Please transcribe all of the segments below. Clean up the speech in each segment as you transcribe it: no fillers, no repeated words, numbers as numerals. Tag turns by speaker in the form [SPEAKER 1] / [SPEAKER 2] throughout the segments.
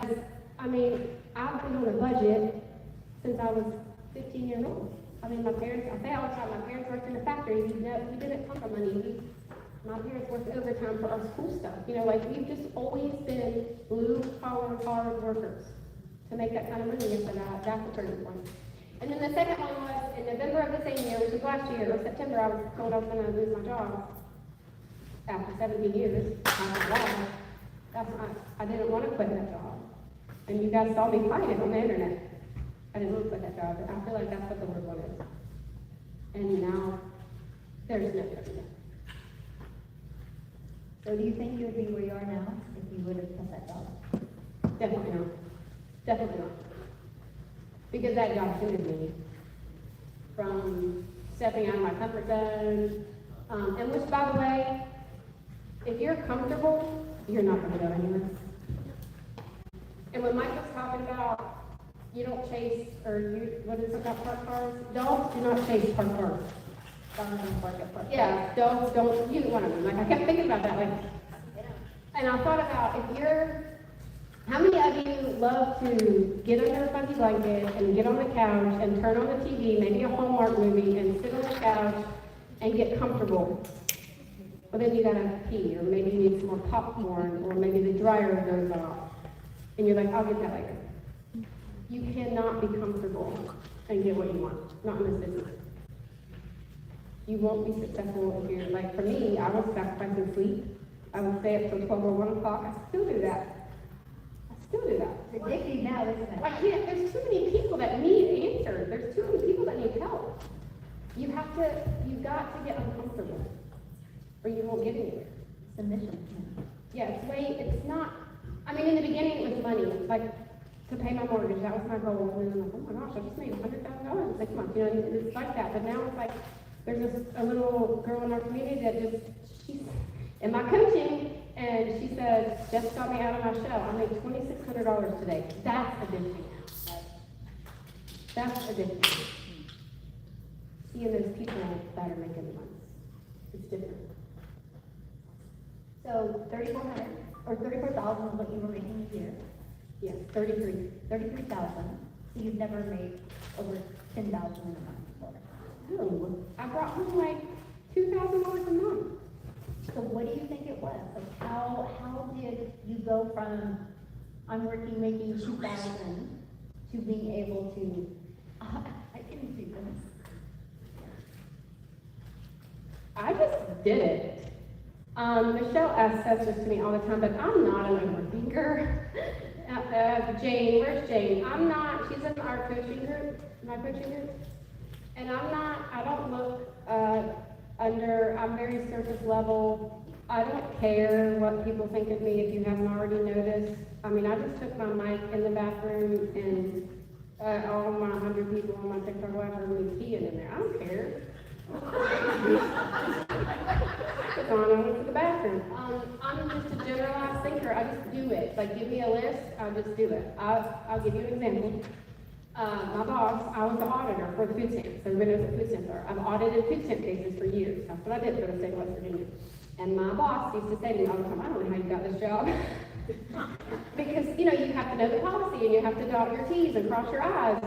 [SPEAKER 1] because, I mean, I've been on a budget since I was 15 years old. I mean, my parents, I say all the time, my parents worked in a factory. We didn't come from money. My parents worked overtime for our school stuff. You know, like, we've just always been blue-collar, hard workers to make that kind of money. And that's the turning point. And then the second one was in November of the same year, which was last year, or September, I was told I was going to lose my job after 17 years. I didn't want to quit that job. And you guys saw me fight it on the internet. I didn't want to quit that job, but I feel like that's what the Lord wanted. And now, there's no turning back.
[SPEAKER 2] So do you think you would be where you are now if you would have quit that job?
[SPEAKER 1] Definitely not. Definitely not. Because that job suited me from stepping out of my comfort zone. And which, by the way, if you're comfortable, you're not going to go anywhere. And when Mike was talking about you don't chase, what is it about parked cars? Dogs do not chase parked cars.
[SPEAKER 2] Dogs don't bark at park.
[SPEAKER 1] Yeah, dogs don't, you one of them. Like, I kept thinking about that, like, and I thought about how many of you love to get under a fuzzy blanket and get on the couch and turn on the TV, maybe a Hallmark movie, and sit on the couch and get comfortable? But then you gotta pee, or maybe you need some more popcorn, or maybe the dryer goes off, and you're like, I'll get that later. You cannot be comfortable and get what you want, not in this business. You won't be successful if you're, like, for me, I was sacrificing sleep. I would stay up till 12 or 1 o'clock. I still do that.
[SPEAKER 2] It's addictive now, isn't it?
[SPEAKER 1] I can't, there's too many people that need answers. There's too many people that need help. You've got to get uncomfortable, or you won't get anywhere.
[SPEAKER 2] It's a mission.
[SPEAKER 1] Yeah, it's not, I mean, in the beginning it was money. It's like, to pay my mortgage, that was my goal. And then I'm like, oh my gosh, I just made $100,000 in 6 months. You know, it's like that. But now it's like, there's a little girl in our community that she's in my coaching, and she says, just got me out of my shell. I made $2,600 today. That's addicting. That's addicting. Seeing those people that are making money. It's different.
[SPEAKER 2] So 3,400 or 34,000 is what you were making a year.
[SPEAKER 1] Yes, 33.
[SPEAKER 2] 33,000. So you've never made over 10,000 in a month before.
[SPEAKER 1] No, I brought home like $2,000 a month.
[SPEAKER 2] So what do you think it was? Like how did you go from I'm working making 2,000 to being able to I can do this.
[SPEAKER 1] I just did it. Michelle says this to me all the time, but I'm not an overthinker. Jane, where's Jane? I'm not, she's in our coaching group, my coaching group. And I don't look I'm very surface level. I don't care what people think of me if you haven't already noticed. I mean, I just took my mic in the bathroom and all my 100 people on my TikTok live are really peeing in there. I don't care. I went to the bathroom. I'm just a generalized thinker. I just do it. Like, give me a list, I'll just do it. I'll give you an example. My boss, I was the auditor for the food stamps. Everybody knows what food stamps are. I've audited food stamp cases for years. That's what I did for the state of West Virginia. And my boss used to say to me all the time, I don't know how you got this job. Because, you have to know the policy, and you have to dot your T's and cross your I's.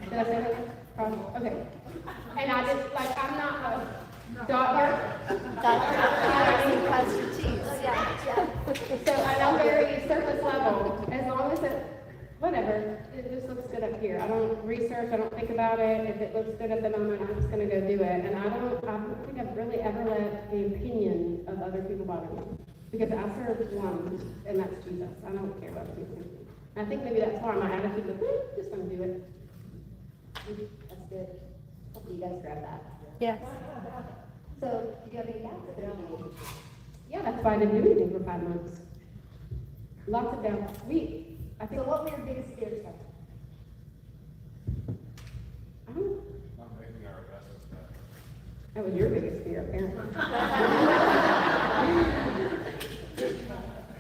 [SPEAKER 1] Did I say that? Cross? Okay. And I just, like, I'm not a dot your
[SPEAKER 2] Cross your T's. Yeah.
[SPEAKER 1] So, and I'm very surface level. As long as whatever, it just looks good up here. I don't research, I don't think about it. If it looks good at the moment, I'm just gonna go do it. And I don't think I've really ever let the opinion of other people bother me. Because I serve one, and that's Jesus. I don't care what other people think. And I think maybe that's why my attitude is, just gonna do it.
[SPEAKER 2] That's good. Hopefully you guys grab that.
[SPEAKER 3] Yes.
[SPEAKER 2] So do you have any doubts?
[SPEAKER 1] Yeah, that's why I didn't do anything for 5 months. Lots of doubts. I think
[SPEAKER 2] So what were your biggest fears then?
[SPEAKER 4] Not making our investments back.
[SPEAKER 1] That was your biggest fear, apparently.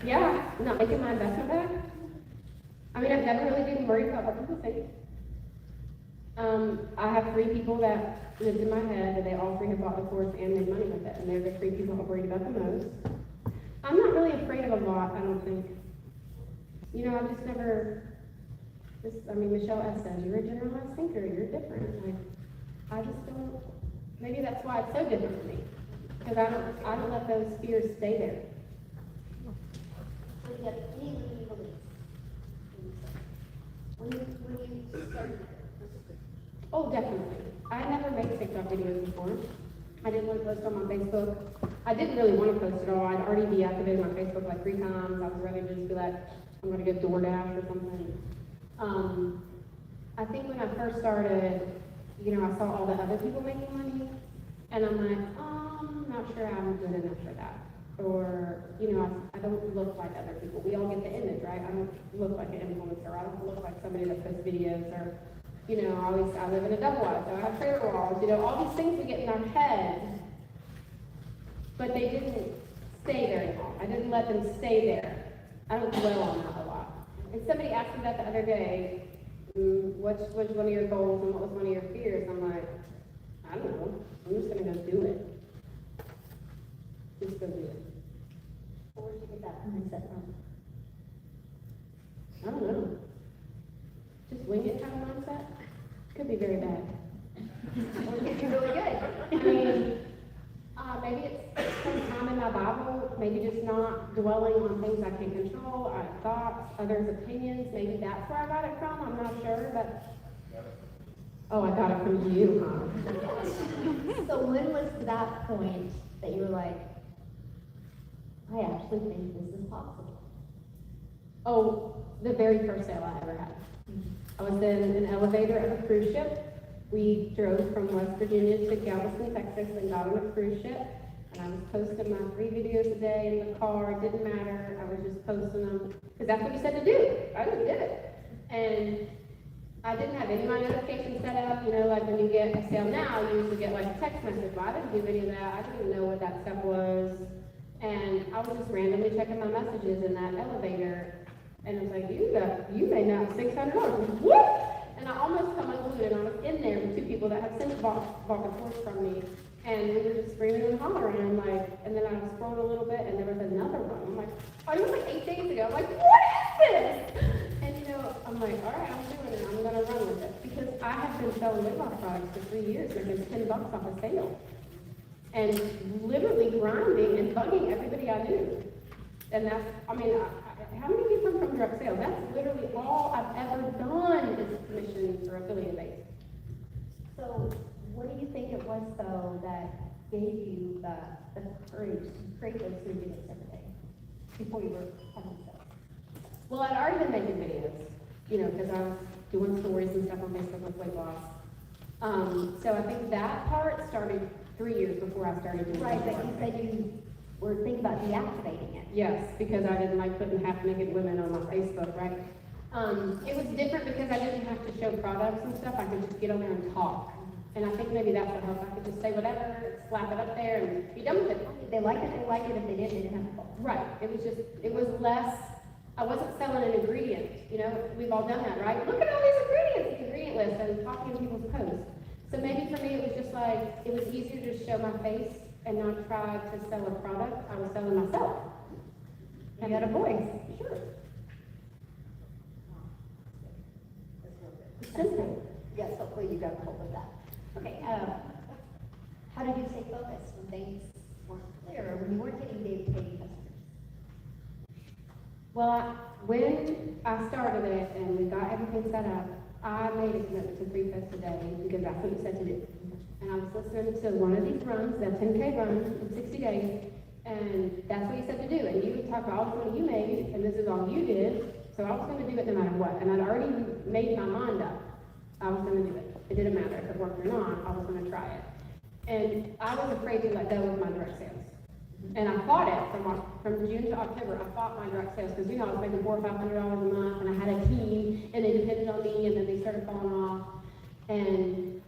[SPEAKER 1] Yeah, not making my investment back. I mean, I've never really been worried about what people think. I have 3 people that lived in my head, and they all 3 have bought the course and made money with it, and they're the 3 people I'm worried about the most. I'm not really afraid of a lot, I don't think. you know, I just never, Michelle S. says, you're a generalized thinker, you're different, like, I just don't, maybe that's why it's so different for me, because I don't let those fears stay there.
[SPEAKER 2] So you have any limiting beliefs? When you started,
[SPEAKER 1] Oh, definitely. I never made TikTok videos before. I didn't want to post on my Facebook. I didn't really want to post at all. I'd already deactivated my Facebook like 3 times. I was ready to just be like, I'm going to get DoorDash or something. I think when I first started, you know, I saw all the other people making money, and I'm like, I'm not sure I'm good enough for that. Or, you know, I don't look like other people. We all get the image, right? I don't look like an influencer. I don't look like somebody that posts videos, or, you know, I live in a double wide, so I have trailer walls, you know, all these things we get in our head, but they didn't stay very long. I didn't let them stay there. I don't dwell on that a lot. And somebody asked me that the other day, what was one of your goals and what was one of your fears? I'm like, I don't know. I'm just gonna go do it. Just go do it.
[SPEAKER 2] or did you get that mindset from?
[SPEAKER 1] I don't know. Just wing it kind of mindset? Could be very bad.
[SPEAKER 2] Or did you really good?
[SPEAKER 1] I mean, maybe it's some time in my Bible, maybe just not dwelling on things I can't control, thoughts, others' opinions, maybe that's where I got it from, I'm not sure, but, oh, I got it from you, huh?
[SPEAKER 2] So when was that point that you were like, I actually think this is possible?
[SPEAKER 1] Oh, the very first sale I ever had. I was in an elevator of a cruise ship. We drove from West Virginia to Galveston, Texas, and got on a cruise ship. And I was posting my 3 videos a day in the car. It didn't matter. I was just posting them because that's what you said to do. I just did it. And I didn't have any of my notifications set up. You know, like when you get a sale now, you usually get like a text message. Well, I didn't do any of that. I didn't know what that stuff was. And I was just randomly checking my messages in that elevator. And it was like, you made now $600. What? And I almost come unglued, and I was in there with 2 people that had since bought a horse from me. And we were just screaming and hollering, and and then I scrolled a little bit, and there was another one. I'm like, oh, it was like 8 days ago. I'm like, what is this? And you know, I'm like, all right, I'm doing it. I'm gonna run with it. Because I have been selling weight loss products for 3 years, making $10 off a sale. And literally grinding and bugging everybody I knew. And that's, how many people come from direct sales? That's literally all I've ever done is commissions or affiliate based.
[SPEAKER 2] So what do you think it was, though, that gave you the courage to create those 3 videos every day before you were having sales?
[SPEAKER 1] Well, I'd already been making videos, you know, because I was doing stories and stuff on Facebook with weight loss. So I think that part started 3 years before I started doing
[SPEAKER 2] Right,
[SPEAKER 1] it.
[SPEAKER 2] but you said you were thinking about deactivating it.
[SPEAKER 1] Yes, because I didn't like putting half-naked women on my Facebook, right? It was different because I didn't have to show products and stuff. I could just get on there and talk. And I think maybe that's what helped. I could just say whatever, slap it up there, and be done with it.
[SPEAKER 2] If they liked it, they liked it. If they didn't, they didn't have to follow.
[SPEAKER 1] Right. It was less, I wasn't selling an ingredient. You know, we've all done that, right? Look at all these ingredients, the ingredient list, and copying people's posts. So maybe for me, it was just like, it was easier to just show my face and not try to sell a product. I was selling myself. I got a voice, sure. Simple.
[SPEAKER 2] Yes, hopefully you got a hold of that. Okay, how did you stay focused when things weren't clear, or when you weren't getting paying customers?
[SPEAKER 1] Well, when I started it and we got everything set up, I made a commitment to 3 posts a day because that's what you said to do. And I was listening to one of these runs, that 10K run in 60 days, and that's what you said to do. And you would talk about all the money you made, and this is all you did, so I was going to do it no matter what. And I'd already made my mind up. I was going to do it. It didn't matter if it worked or not, I was going to try it. And I was afraid to let go of my direct sales. And I fought it from June to October. I fought my direct sales because, you know, I was making $400 or $500 a month, and I had a team, and they depended on me, and then they started falling off. And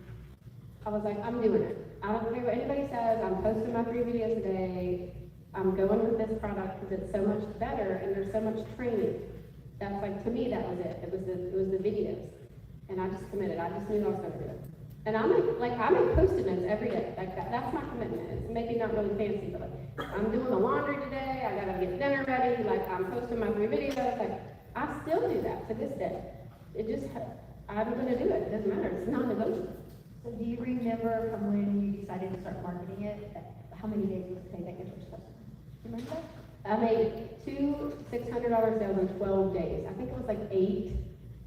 [SPEAKER 1] I was like, I'm doing it. I don't care what anybody says. I'm posting my 3 videos a day. I'm going with this product because it's so much better, and there's so much training. That's like, to me, that was it. It was the videos. And I just committed. I just knew I was going to do it. And I make Post-it notes every day. Like that's my commitment. It's maybe not really fancy, but like, I'm doing the laundry today. I gotta get dinner ready. Like I'm posting my 3 videos. Like I still do that to this day. It just, I'm gonna do it, it doesn't matter, it's non-negotiable.
[SPEAKER 2] So do you remember from when you decided to start marketing it, how many days was it take to get your stuff? Do you remember that?
[SPEAKER 1] I made two $600 sales in 12 days. I think it was like 8.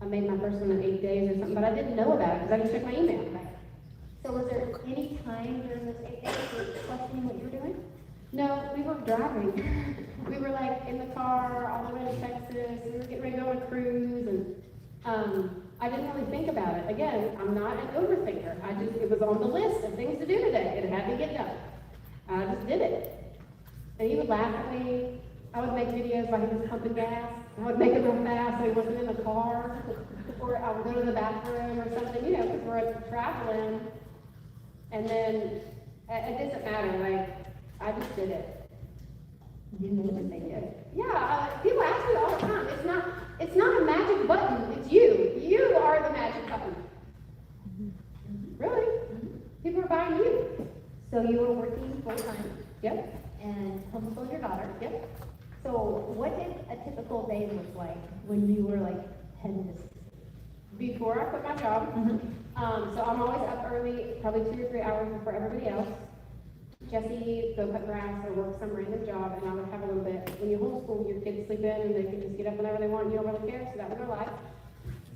[SPEAKER 1] I made my first one in 8 days or something, but I didn't know about it because I didn't check my email.
[SPEAKER 2] Right. So was there any time during those 8 days you were questioning what you were doing?
[SPEAKER 1] No, we were driving. We were like in the car all the way to Texas. We were getting ready to go on a cruise, and I didn't really think about it. Again, I'm not an overthinker. It was on the list of things to do today. It had to get done. I just did it. And he would laugh at me. I would make videos while he was pumping gas. I would make it real fast so he wasn't in the car. Or I would go to the bathroom or something, you know, because we're traveling. And then it doesn't matter, like, I just did it.
[SPEAKER 2] You didn't even think it.
[SPEAKER 1] Yeah, people ask me all the time. It's not a magic button. It's you. You are the magic button. Really? People are buying you.
[SPEAKER 2] So you were working full time
[SPEAKER 1] Yep.
[SPEAKER 2] and homeschooling your daughter.
[SPEAKER 1] Yep.
[SPEAKER 2] So what did a typical day look like when you were like 10 to 16?
[SPEAKER 1] Before I quit my job, so I'm always up early, probably 2 or 3 hours before everybody else. Jesse go cut grass or work some random job, and I would have a little bit. When you homeschool, your kids sleep in and they can just get up whenever they want, and you don't really care, so that was their life.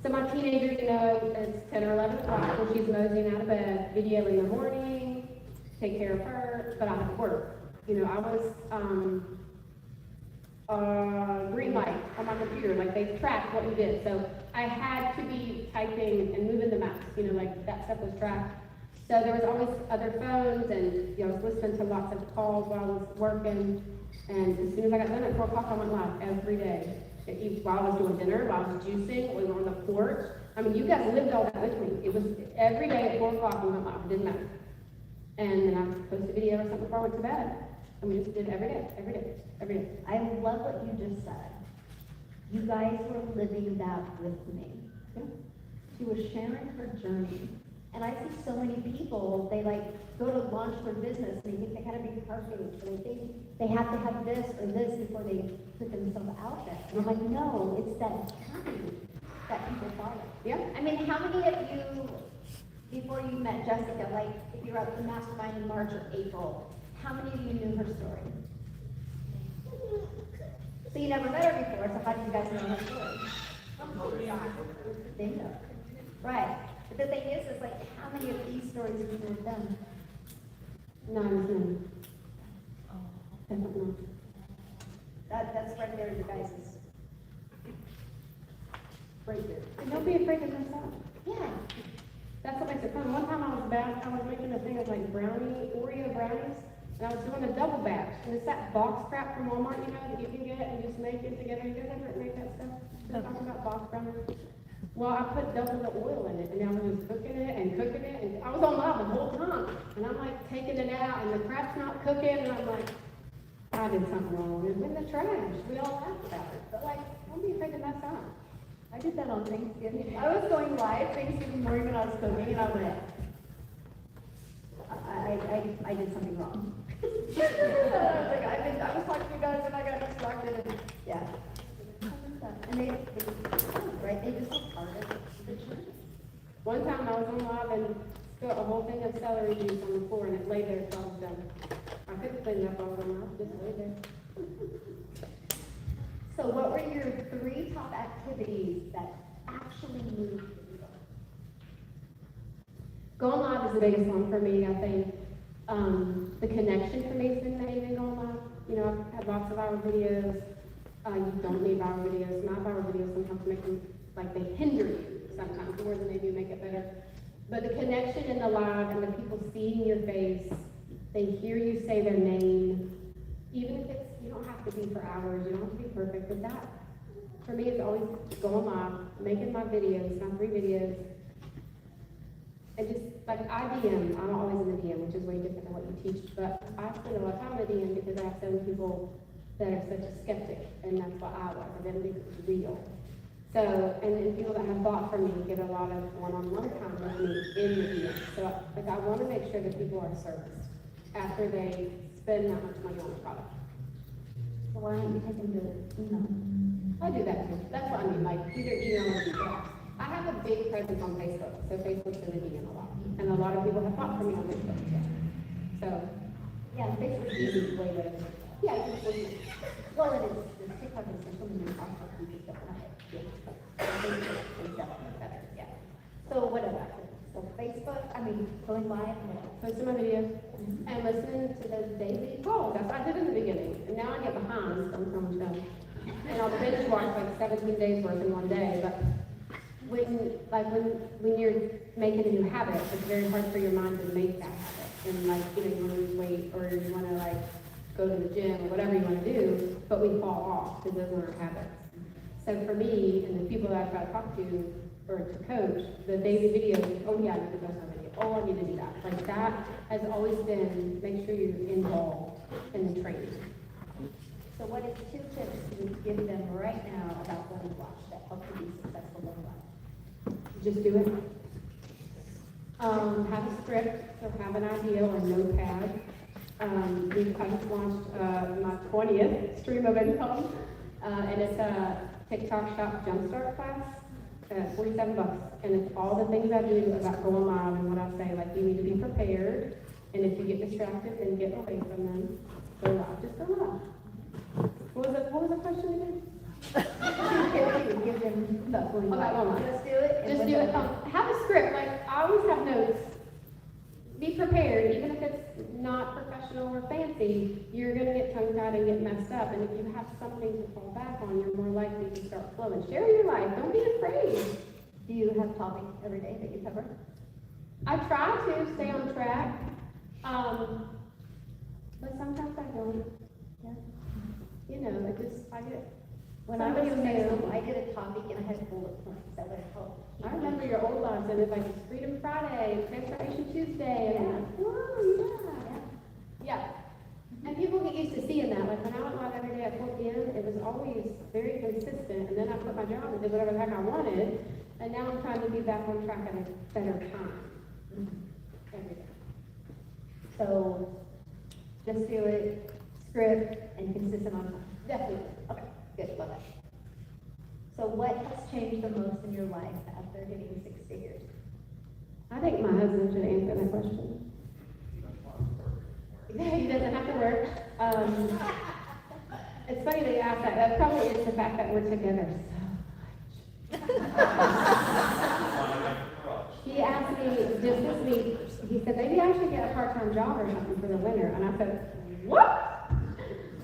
[SPEAKER 1] So my teenager, you know, it's 10 or 11 o'clock when she's moseying out of bed, video in the morning, take care of her, but I have to work. You know, I was, green light on my computer, like they tracked what you did. So I had to be typing and moving the mouse, you know, like that stuff was tracked. So there was always other phones, and you know, I was listening to lots of calls while I was working. And as soon as I got done at 4 o'clock, I went live every day. While I was doing dinner, while I was juicing, we were on the porch. I mean, you guys lived all that with me. It was every day at 4 o'clock we went live. It didn't matter. And then I would post a video or something before I went to bed. And we just did it every day, every day, every day.
[SPEAKER 2] I love what you just said. You guys were living that with me. She was sharing her journey. And I see so many people, they like go to launch their business and they think they gotta be perfect, or they think they have to have this or this before they put themselves out there. And I'm like, no, it's that journey that people follow.
[SPEAKER 1] Yeah.
[SPEAKER 2] I mean, how many of you, before you met Jessica, like if you were at the mastermind in March or April, how many of you knew her story? So you never met her before, so how do you guys know her story? They know. Right. But the thing is like, how many of these stories have you heard them?
[SPEAKER 1] None. Definitely not.
[SPEAKER 2] That's right there, you guys. Right there.
[SPEAKER 1] And don't be afraid to mess up.
[SPEAKER 2] Yeah.
[SPEAKER 1] That's what makes it fun. One time I was making a thing of like Oreo brownies, and I was doing a double batch. And it's that box crap from Walmart, you know, that you can get and just make it together. You guys ever make that stuff? Just talking about box brownies. Well, I put double the oil in it, and I was just cooking it, and I was on live the whole time. And I'm like taking it out, and the crap's not cooking, and I'm like, I did something wrong. It's in the trash. We all laughed about it. But like, don't be afraid to mess up.
[SPEAKER 2] I did that on Thanksgiving. I was going live Thanksgiving morning when I was cooking, and I went, I did something wrong. I was like, I was talking to you guys, and I got distracted, and yeah. And they right? They just look part of the journey.
[SPEAKER 1] One time I was on live and spilled a whole thing of celery juice on the floor, and it lay there until I was done. I couldn't clean it up all the time, just lay there.
[SPEAKER 2] So what were your 3 top activities that actually moved the needle?
[SPEAKER 1] Going live is the biggest one for me, I think. The connection for me has been amazing going live. You know, I've had lots of viral videos. You don't need viral videos. My viral videos sometimes make them, like they hinder you sometimes more than they do make it better. But the connection in the live and the people seeing your face, they hear you say their name, even if it's, you don't have to be for hours, you don't have to be perfect, but that, for me, it's always going live, making my videos, my 3 videos, and just, like, IBM, I'm always in the DM, which is way different than what you teach, but I spend a lot of time in the DM because I have so many people that are such a skeptic, and that's what I was. I didn't think it was real. So, and people that have bought from me get a lot of one-on-one time with me in the DM. So, like, I want to make sure that people are serviced after they spend that much money on the product.
[SPEAKER 2] Well, why don't you take them to,
[SPEAKER 1] I do that too. That's what I mean, like either email or email. I have a big presence on Facebook, so Facebook's in the email a lot. And a lot of people have fought for me on Facebook too. So,
[SPEAKER 2] yeah, Facebook's easy way better.
[SPEAKER 1] yeah, it's just what
[SPEAKER 2] Well, it is, the TikTok is so many awesome people that don't have it. Facebook is definitely better, yeah. So what about it? So Facebook, I mean, going live,
[SPEAKER 1] posting my videos and listening to those daily calls. That's what I did in the beginning. And now I get behind sometimes, and I'll binge watch like 17 days worth in one day. But when you're making a new habit, it's very hard for your mind to make that habit. And like, you want to lose weight or you want to like go to the gym or whatever you want to do, but we fall off because those are our habits. So for me and the people that I try to talk to or to coach, the daily videos, oh yeah, I need to post my video, oh, I need to do that. Like that has always been, make sure you're involved in the training.
[SPEAKER 2] so what is 2 tips you would give them right now about what we watch that help you be successful in life?
[SPEAKER 1] Just do it. Have a script, so have an idea or notepad. I just launched my 20th stream of income, and it's a TikTok Shop Jumpstart class. $47, and it's all the things I do about going live and what I say, like you need to be prepared, and if you get distracted, then get away from them. Go live, just go live. What was the question again?
[SPEAKER 2] Give them the
[SPEAKER 1] Okay, one more.
[SPEAKER 2] Just do it. and
[SPEAKER 1] Just
[SPEAKER 2] when
[SPEAKER 1] do it,
[SPEAKER 2] they're-
[SPEAKER 1] have a script, like, I always have notes. Be prepared, even if it's not professional or fancy, you're gonna get tongue-tied and get messed up, and if you have something to fall back on, you're more likely to start flowing. Share your life, don't be afraid.
[SPEAKER 2] Do you have topics every day that you cover?
[SPEAKER 1] I try to stay on track, but sometimes I don't.
[SPEAKER 2] Yeah.
[SPEAKER 1] I get,
[SPEAKER 2] When I was in
[SPEAKER 1] Somebody
[SPEAKER 2] high
[SPEAKER 1] will.
[SPEAKER 2] school, I did a topic and I had bullet points that would help. keep
[SPEAKER 1] I
[SPEAKER 2] me-
[SPEAKER 1] remember your old lives, and it's like Freedom Friday, Transformation Tuesday, and I'm like, whoa, yeah. And people get used to seeing that, like when I went live every day at 4 p.m., it was always very consistent, and then I quit my job and did whatever the heck I wanted, and now I'm trying to be back on track at a better time. Every day.
[SPEAKER 2] So, just do it, script, and consistent on time.
[SPEAKER 1] Definitely.
[SPEAKER 2] Okay, good, love it. So what has changed the most in your life after hitting 6 figures?
[SPEAKER 1] I think my husband should answer that question. He doesn't have to work. It's funny that you ask that. That probably is the fact that we're together so much. He asked me just this week, he said, maybe I should get a part-time job or something for the winter. And I said, what?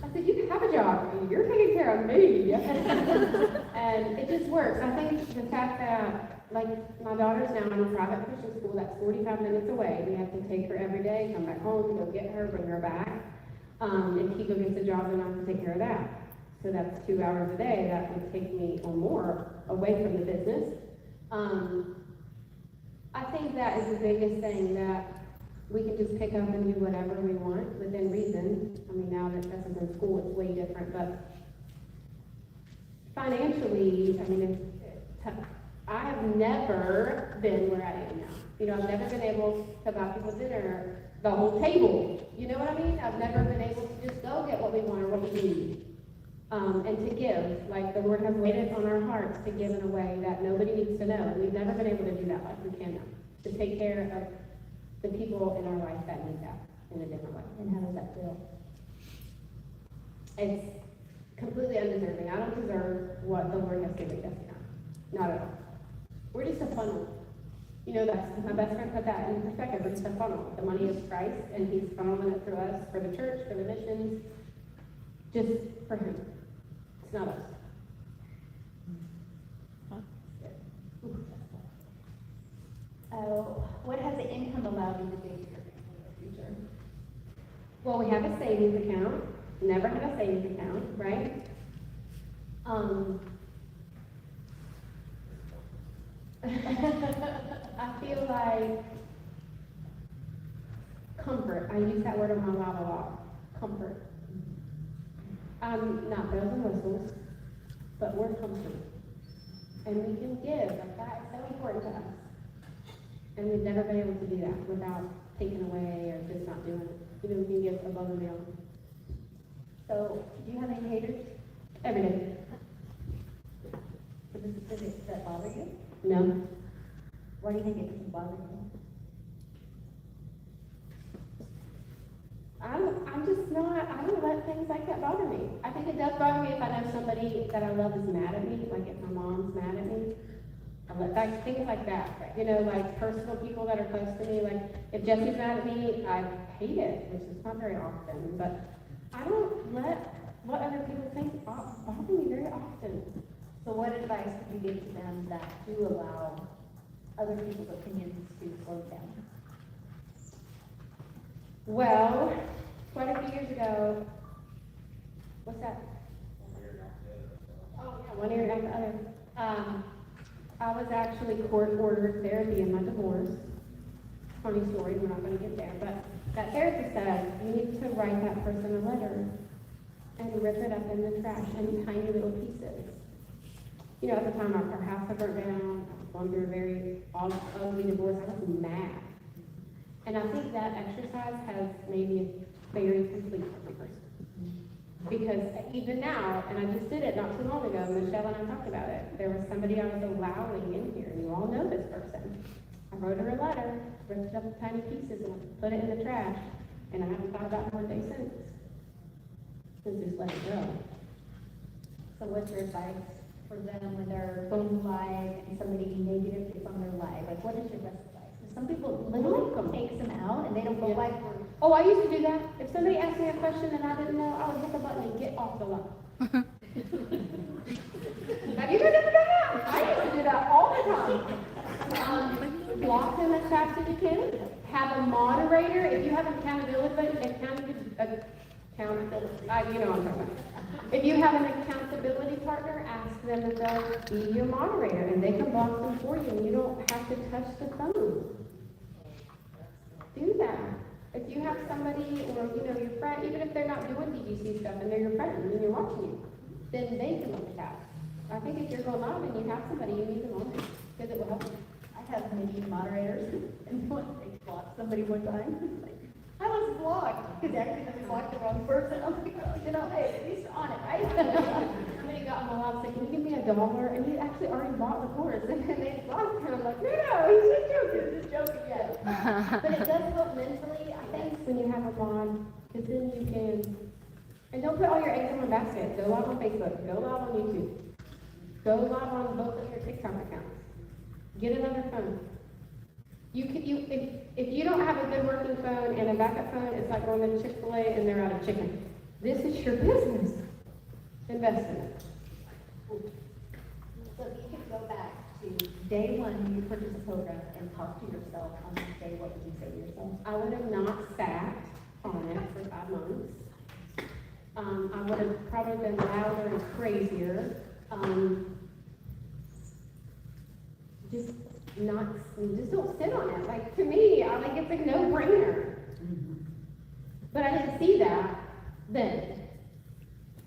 [SPEAKER 1] I said, you can have a job. You're taking care of me. And it just works. I think the fact that, like, my daughter's now in a private Christian school that's 45 minutes away. We have to take her every day, come back home, go get her, bring her back. If Kiko gets a job, then I have to take care of that. So that's 2 hours a day. That would take me or more away from the business. I think that is the biggest thing, that we can just pick up and do whatever we want within reason. I mean, now that Tessa's in school, it's way different, but financially, I mean, I have never been where I am now. I've never been able to buy people dinner, the whole table. You know what I mean? I've never been able to just go get what we want or what we need. And to give, like the Lord has laid it on our hearts to give in a way that nobody needs to know. We've never been able to do that like we can now, to take care of the people in our life that need that in a different way.
[SPEAKER 2] And how does that feel?
[SPEAKER 1] It's completely undeserving. I don't deserve what the Lord has given us now. Not at all. We're just a funnel. That's my best friend put that in perspective. We're just a funnel. The money is Christ, and He's funneling it through us for the church, for the missions, just for Him. It's not us.
[SPEAKER 2] What has the income allowed you to do for your future?
[SPEAKER 1] Well, we have a savings account. Never had a savings account, right? I feel like comfort. I use that word in my life a lot. Comfort. Not bells and whistles, but we're comfortable. And we can give. Like that is so important to us. And we've never been able to do that without taking away or just not doing it. We can give above and beyond.
[SPEAKER 2] So, do you have any haters?
[SPEAKER 1] Every day.
[SPEAKER 2] Does it that bother you?
[SPEAKER 1] No.
[SPEAKER 2] Why do you think it doesn't bother you?
[SPEAKER 1] I'm just not, I don't let things like that bother me. I think it does bother me if I know somebody that I love is mad at me, like if my mom's mad at me. I let, like, things like that, you know, like personal people that are close to me, like if Jesse's mad at me, I hate it, which is not very often, but I don't let what other people think bother me very often.
[SPEAKER 2] So what advice would you give to them that do allow other people's opinions to slow down?
[SPEAKER 1] Well, quite a few years ago, what's that? Oh, yeah, one ear after the other. I was actually court-ordered therapy in my divorce. Funny story, we're not gonna get there, but that therapist said, you need to write that person a letter and rip it up in the trash in tiny little pieces. You know, at the time, our house had burnt down, I was going through a very ugly divorce, I was mad. And I think that exercise has made me a very complete person. Because even now, and I just did it not too long ago, Michelle and I talked about it, there was somebody I was allowing in here, and you all know this person. I wrote her a letter, ripped it up in tiny pieces, and put it in the trash, and I haven't thought about it one day since. Just let it go.
[SPEAKER 2] So what's your advice for them when their phone's live and somebody negative is on their live? Like, what is your best advice? 'Cause some people literally takes them out and they don't go
[SPEAKER 1] Yeah.
[SPEAKER 2] live for.
[SPEAKER 1] Oh, I used to do that. If somebody asked me a question and I didn't know, I would hit the button and get off the line. Have you guys ever done that? I used to do that all the time. Block them as fast as you can. Have a moderator. If you have an accountability, you know what I'm talking about. If you have an accountability partner, ask them if they'll be your moderator, and they can block them for you, and you don't have to touch the phone. Do that. If you have somebody, or, you know, your friend, even if they're not doing DGC stuff, and they're your friend, and you're watching you, then they can look at that. I think if you're going live and you have somebody, you need them on there, because it will help you.
[SPEAKER 2] I have many moderators, and they blocked somebody one time. Like, I was blocked, because actually they blocked the wrong person. I'm like, oh, you know, hey, at least you're on it, right?
[SPEAKER 1] Somebody got on my live, said, can you give me $1? And he actually already bought the course, and they blocked him. I'm like, no, he's just joking, yes. But it does help mentally, I think, when you have a mod, because then you can, and don't put all your eggs in one basket. Go live on Facebook, go live on YouTube, go live on both of your TikTok accounts. Get another phone. If you don't have a good working phone and a backup phone, it's like going to Chick-fil-A and they're out of chicken. This is your business. Invest in it.
[SPEAKER 2] So if you could go back to day one when you purchased the program and talk to yourself on this day, what would you say to yourself?
[SPEAKER 1] I would have not sat on it for 5 months. I would have probably been louder and crazier. Just don't sit on it. Like, to me, I think it's a no-brainer. But I didn't see that then.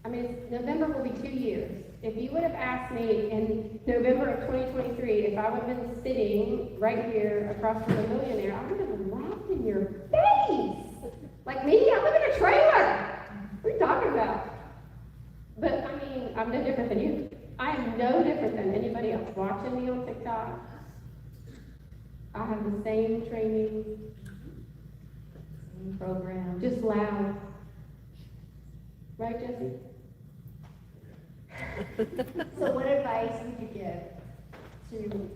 [SPEAKER 1] I mean, November will be 2 years. If you would have asked me in November of 2023 if I would have been sitting right here across from a millionaire, I would have laughed in your face. Like me, I live in a trailer. What are you talking about? But I mean, I'm no different than you. I am no different than anybody else watching me on TikTok. I have the same training,
[SPEAKER 2] Same program.
[SPEAKER 1] just loud. Right, Jesse?
[SPEAKER 2] So what advice would you give to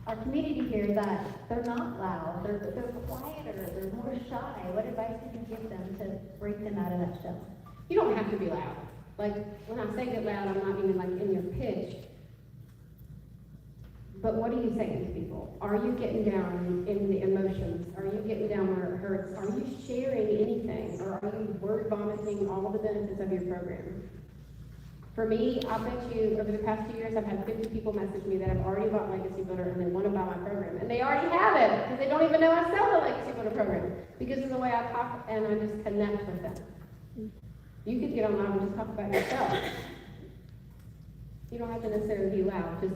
[SPEAKER 2] our community here that they're not loud, they're quieter, they're more shy? What advice would you give them to break them out of that shell?
[SPEAKER 1] You don't have to be loud. Like, when I say get loud, I'm not even like in your pitch. But what are you saying to people? Are you getting down in the emotions? Are you getting down where it hurts? Are you sharing anything? Or are you word vomiting all the benefits of your program? For me, I bet you over the past 2 years, I've had 50 people message me that have already bought Legacy Builder and they want to buy my program. And they already have it because they don't even know I sell the Legacy Builder program because of the way I talk and I just connect with them. You could get online and just talk about yourself. You don't have to necessarily be loud. Just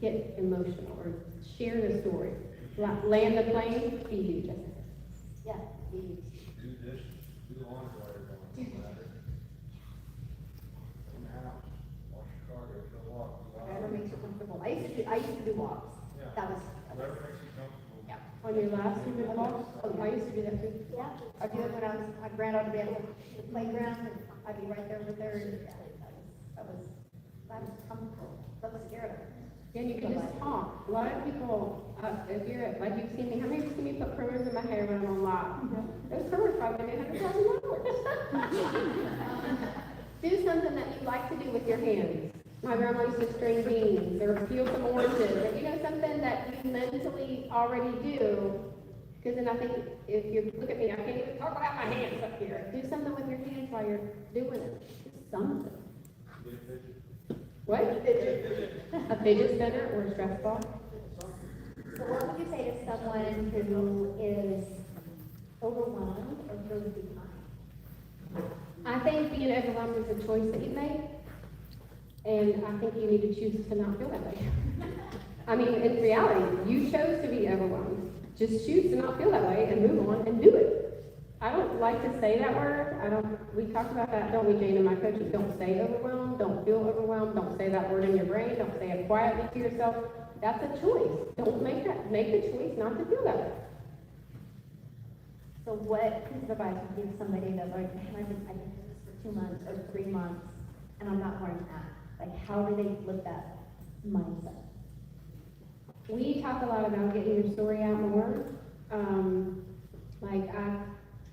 [SPEAKER 1] get emotional or share the story. Land the plane, easy, Jessica.
[SPEAKER 2] Yeah, please.
[SPEAKER 4] Do dishes, do the laundry while you're going to the ladder.
[SPEAKER 2] I used to do walks.
[SPEAKER 4] Yeah.
[SPEAKER 2] That was,
[SPEAKER 4] Whatever makes you comfortable.
[SPEAKER 2] yeah.
[SPEAKER 1] On your last few walks, I used to do that too.
[SPEAKER 2] Yeah, I do it when I ran out of the playground, and I'd be right there with her, and that was comfortable, that was scared of her.
[SPEAKER 1] And you can just talk. A lot of people, if you're, like you've seen me, how many have seen me put primers in my hair when I'm on live? Those primers probably made $100,000. Do something that you like to do with your hands. My grandma used to string beans or peel some oranges, or you know, something that you mentally already do. Because then I think if you look at me, I can't even talk about my hands up here. Do something with your hands while you're doing it. Do something. What? A fidget spinner or a stress ball?
[SPEAKER 2] So what would you say to someone who is overwhelmed or really behind?
[SPEAKER 1] I think being overwhelmed is a choice that you make, and I think you need to choose to not feel that way. I mean, in reality, you chose to be overwhelmed. Just choose to not feel that way and move on and do it. I don't like to say that word. We talk about that, don't we, Jane, in my coaching? Don't say overwhelmed, don't feel overwhelmed, don't say that word in your brain, don't say it quietly to yourself. That's a choice. Don't make the choice not to feel that way.
[SPEAKER 2] So what piece of advice would you give somebody that like, I've been doing this for 2 months or 3 months, and I'm not wearing that? Like, how do they flip that mindset?
[SPEAKER 1] We talk a lot about getting your story out more. Like I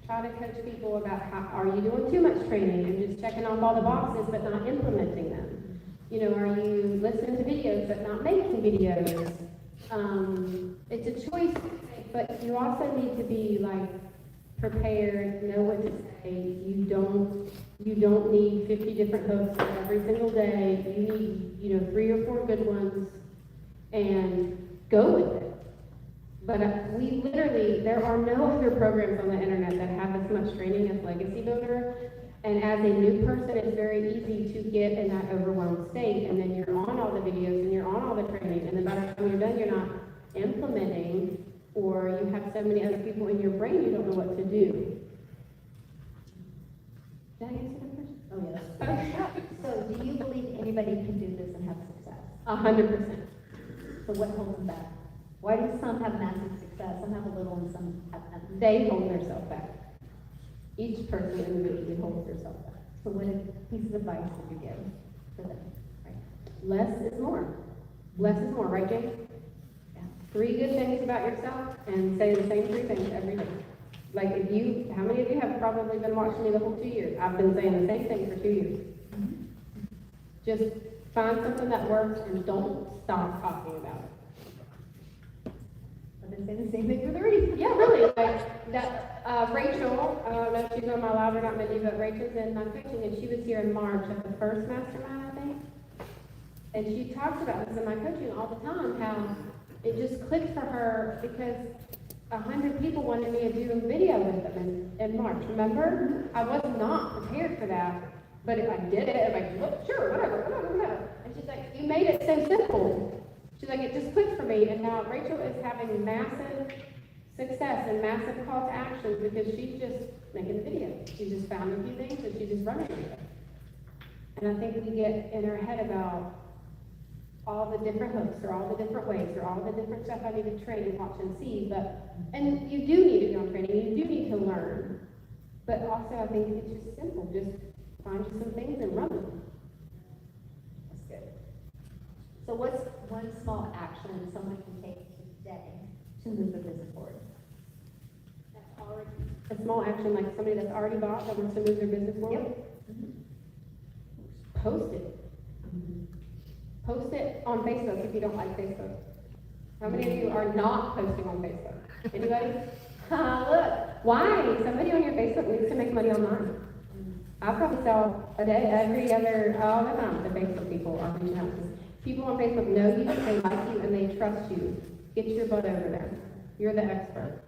[SPEAKER 1] try to coach people about how, are you doing too much training and just checking off all the boxes but not implementing them? You know, are you listening to videos but not making videos? It's a choice, but you also need to be like prepared, know what to say. You don't need 50 different hooks every single day. You need, 3 or 4 good ones and go with it. But we literally, there are no other programs on the internet that have as much training as Legacy Builder. And as a new person, it's very easy to get in that overwhelmed state, and then you're on all the videos and you're on all the training, and then by the time you're done, you're not implementing, or you have so many other people in your brain you don't know what to do. Did I answer that question?
[SPEAKER 2] Oh, yes. So do you believe anybody can do this and have success?
[SPEAKER 1] 100%.
[SPEAKER 2] So what holds them back? Why do some have massive success, some have a little, and some have nothing?
[SPEAKER 1] They hold themselves back. Each person individually holds themselves back.
[SPEAKER 2] So what pieces of advice would you give for them? Right?
[SPEAKER 1] Less is more. Less is more, right, Jane?
[SPEAKER 2] Yeah.
[SPEAKER 1] 3 good things about yourself and say the same 3 things every day. Like how many of you have probably been watching me the whole 2 years? I've been saying the same thing for 2 years. Just find something that works and don't stop talking about it.
[SPEAKER 2] I've been saying the same thing for 30.
[SPEAKER 1] Yeah, really, like that, Rachel, I don't know if she's on my live or not, maybe, but Rachel's in my coaching, and she was here in March at the first mastermind, I think. And she talks about this in my coaching all the time, how it just clicked for her because 100 people wanted me to do a video with them in March, remember? I was not prepared for that, but if I did it, I'm like, sure, whatever. And she's like, you made it so simple. She's like, it just clicked for me, and now Rachel is having massive success and massive call to actions because she's just making a video. She just found a few things and she's just running with it. And I think we get in our head about all the different hooks or all the different ways or all the different stuff I need to train and watch and see, and you do need to go on training, you do need to learn. But also I think it's just simple, just find you some things and run them.
[SPEAKER 2] That's good. So what's one small action someone can take today to move their business forward?
[SPEAKER 1] A small action like somebody that's already bought that wants to move their business forward? Post it. Post it on Facebook if you don't like Facebook. How many of you are not posting on Facebook? Anybody? Look, why? Somebody on your Facebook needs to make money online. I probably sell a day, all the time to Facebook people are reaching out to me. People on Facebook know you, they like you, and they trust you. Get your butt over there. You're the expert.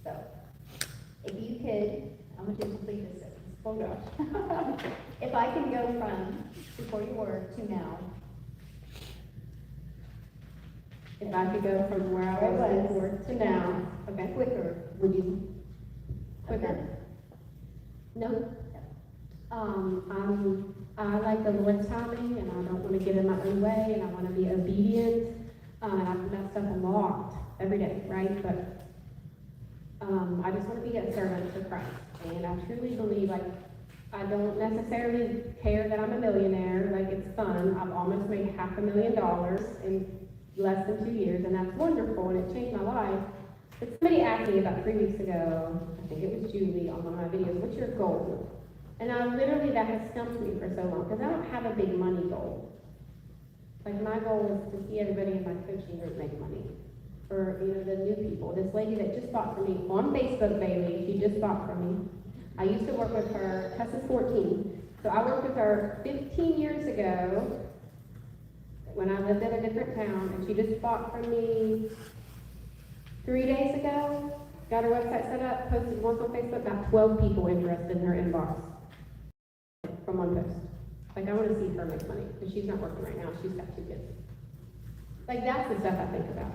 [SPEAKER 2] So, if you could, I want you to complete this sentence.
[SPEAKER 1] Oh gosh.
[SPEAKER 2] If I can go from before you were to now,
[SPEAKER 1] If I could go from where I was before to now, okay,
[SPEAKER 2] quicker, would you?
[SPEAKER 1] quicker. No, I like the Lord's timing, and I don't want to get in my own way, and I want to be obedient. And I've messed up a lot every day, right? But I just want to be a servant to Christ. And I truly believe, like, I don't necessarily care that I'm a millionaire. Like, it's fun. I've almost made $500,000 in less than 2 years, and that's wonderful, and it changed my life. But somebody asked me about 3 weeks ago, I think it was Julie on one of my videos, what's your goal? And I literally, that has stumped me for so long, because I don't have a big money goal. Like, my goal is to see everybody in my coaching group make money. For, you know, the new people. This lady that just bought from me on Facebook, Bailey, she just bought from me. I used to work with her, Tessa's 14. So I worked with her 15 years ago when I lived in a different town, and she just bought from me 3 days ago. Got her website set up, posted once on Facebook, got 12 people interested in her inbox from one post. Like, I want to see her make money, because she's not working right now, she's got 2 kids. Like, that's the stuff I think about.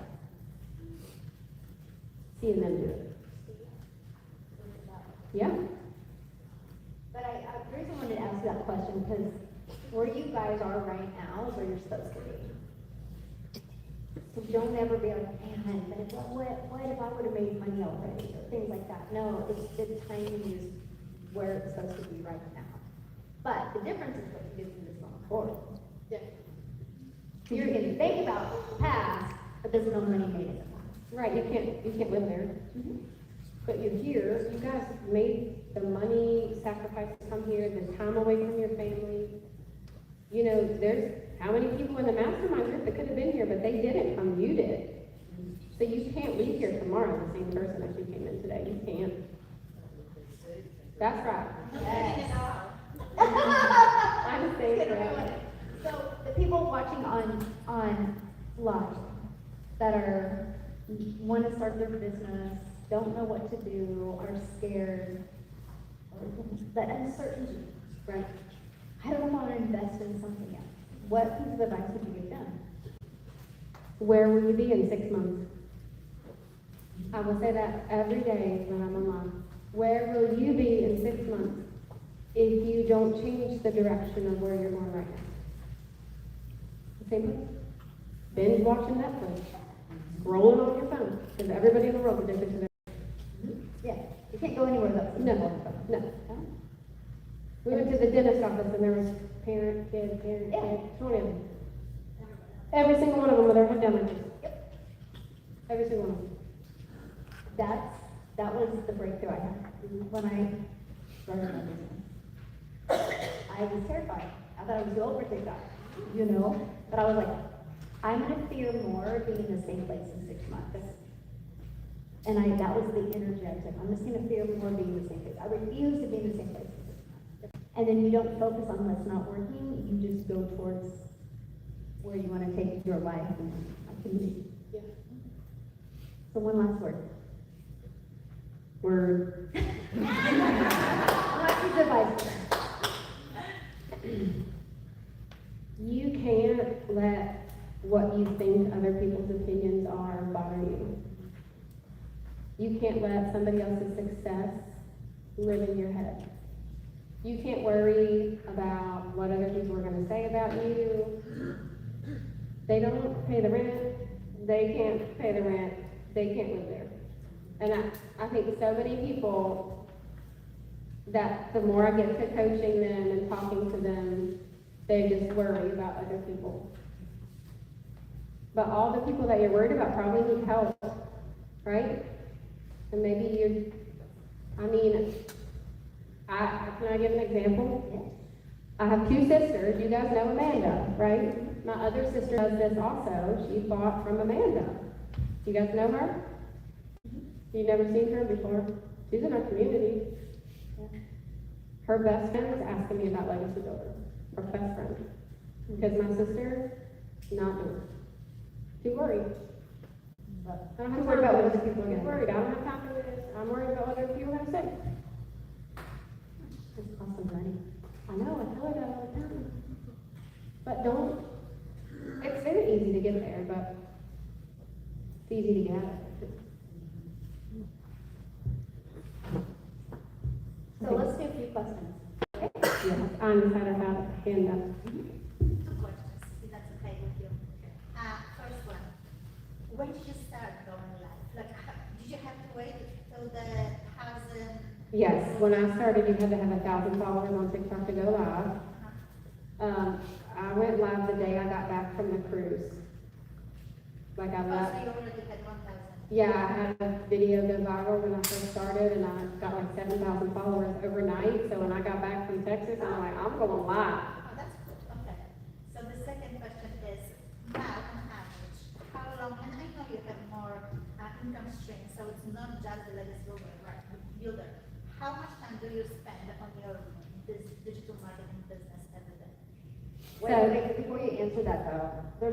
[SPEAKER 1] Seeing them do it. Yeah.
[SPEAKER 2] But the reason I wanted to ask you that question, because where you guys are right now is where you're supposed to be. So don't ever be like, man, but what if I would have made money already, or things like that. No, the timing is where it's supposed to be right now. But the difference is what you do from this moment forward.
[SPEAKER 1] Yeah.
[SPEAKER 2] So you can think about the past, but there's no money made in the past.
[SPEAKER 1] Right, you can't live there. But you're here, you guys made the money sacrifice to come here, the time away from your family. You know, there's how many people in the mastermind group that could have been here, but they didn't come, you did. So you can't leave here tomorrow the same person as you came in today, you can't. That's right.
[SPEAKER 2] Yes.
[SPEAKER 1] I'm the same forever.
[SPEAKER 2] So the people watching on live that are want to start their business, don't know what to do, are scared, the uncertainty, right? I don't want to invest in something else. What piece of advice would you give them?
[SPEAKER 1] Where will you be in 6 months? I will say that every day when I'm online. Where will you be in 6 months if you don't change the direction of where you're going right now? The same way? Binge watching Netflix. Scrolling on your phone. Because everybody in the world is addicted to their
[SPEAKER 2] Yeah, you can't go anywhere without
[SPEAKER 1] No, no. We went to the dentist office and there was parent, kid, 20 of them. Every single one of them with their head down like this.
[SPEAKER 2] Yep.
[SPEAKER 1] Every single one of them.
[SPEAKER 2] That was the breakthrough I had when I started my business. I was terrified. I thought I was too old for TikTok, you know? But I was like, I'm gonna fear more being in the same place in 6 months. And that was the energy I took. I'm just gonna fear more being in the same place. I refuse to be in the same place in 6 months. And then you don't focus on what's not working, you just go towards where you wanna take your life and community.
[SPEAKER 1] Yeah.
[SPEAKER 2] So one last word.
[SPEAKER 1] Word.
[SPEAKER 2] Not piece of advice.
[SPEAKER 1] You can't let what you think other people's opinions are bother you. You can't let somebody else's success live in your head. You can't worry about what other people are going to say about you. They don't pay the rent. They can't pay the rent. They can't live there. And I think so many people that the more I get to coaching them and talking to them, they just worry about other people. But all the people that you're worried about probably need help, right? And maybe can I give an example?
[SPEAKER 2] Yes.
[SPEAKER 1] I have 2 sisters. You guys know Amanda, right? My other sister does this also. She bought from Amanda. You guys know her? You've never seen her before? She's in our community.
[SPEAKER 2] Yeah.
[SPEAKER 1] Her best friend was asking me about Legacy Builder. Her best friend. Because my sister, not doing it. Too worried. I don't have to worry about what other people are going to worried. I don't have time for this. I'm worried about what other people are going to say.
[SPEAKER 2] It's awesome, money.
[SPEAKER 1] I know, I tell her that all the time. But it's very easy to get there, but it's easy to get out of it.
[SPEAKER 2] So let's do a few questions. Okay?
[SPEAKER 1] Yeah. I decided how to hand up.
[SPEAKER 3] Two questions, if that's okay with you. First one, when did you start going live? Like, did you have to wait till the 1,000?
[SPEAKER 1] Yes, when I started, you had to have 1,000 followers on TikTok to go live. I went live the day I got back from the cruise. Like I
[SPEAKER 3] Oh,
[SPEAKER 1] left.
[SPEAKER 3] so you already had 1,000?
[SPEAKER 1] Yeah, I had a video go viral when I first started, and I got like 7,000 followers overnight. So when I got back from Texas, I'm like, I'm going live.
[SPEAKER 3] Oh, that's good, okay. So the second question is, now on average, how long, and I know you have more income streams, so it's not just the latest builder, right? Builder. How much time do you spend on your digital marketing business every day?
[SPEAKER 2] Wait, before you answer that though,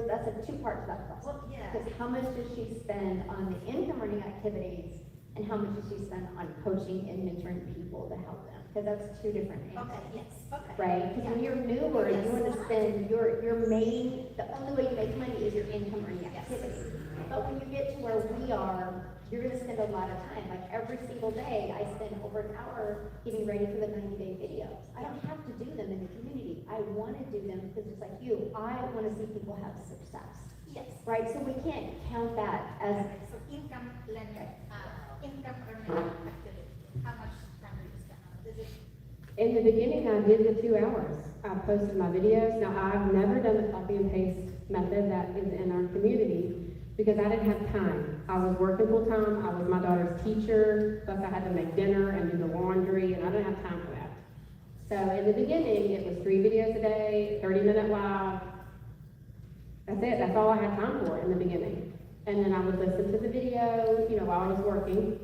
[SPEAKER 2] that's a two-part to that question.
[SPEAKER 3] Well, yeah.
[SPEAKER 2] Because how much does she spend on the income earning activities, and how much does she spend on coaching and mentoring people to help them? Because that's two different things.
[SPEAKER 3] Okay, yes, okay.
[SPEAKER 2] Right, because when you're newer, you want to spend your main, the only way you make money is your income earning activities. But when you get to where we are, you're gonna spend a lot of time, like every single day, I spend over an hour getting ready for the 90-day videos. I don't have to do them in the community, I wanna do them because just like you, I wanna see people have success.
[SPEAKER 3] Yes.
[SPEAKER 2] Right, so we can't count that as,
[SPEAKER 3] Okay, so income earning activity, how much time do you spend on it? Is it?
[SPEAKER 1] In the beginning, I did the 2 hours. I posted my videos. Now, I've never done the copy and paste method that is in our community because I didn't have time. I was working full time. I was my daughter's teacher. Plus, I had to make dinner and do the laundry, and I didn't have time for that. So, in the beginning, it was 3 videos a day, 30-minute live. That's it. That's all I had time for in the beginning. And then I would listen to the video, while I was working,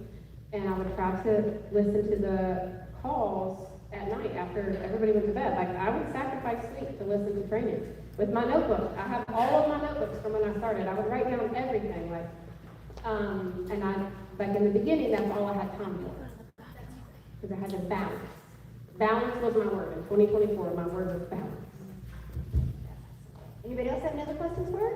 [SPEAKER 1] and I would try to listen to the calls at night after everybody went to bed. Like, I would sacrifice sleep to listen to training with my notebook. I have all of my notebooks from when I started. I would write down everything, and like in the beginning, that's all I had time for. Because I had to balance. Balance was my word. In 2024, my word was balance.
[SPEAKER 2] anybody else have any other questions for her?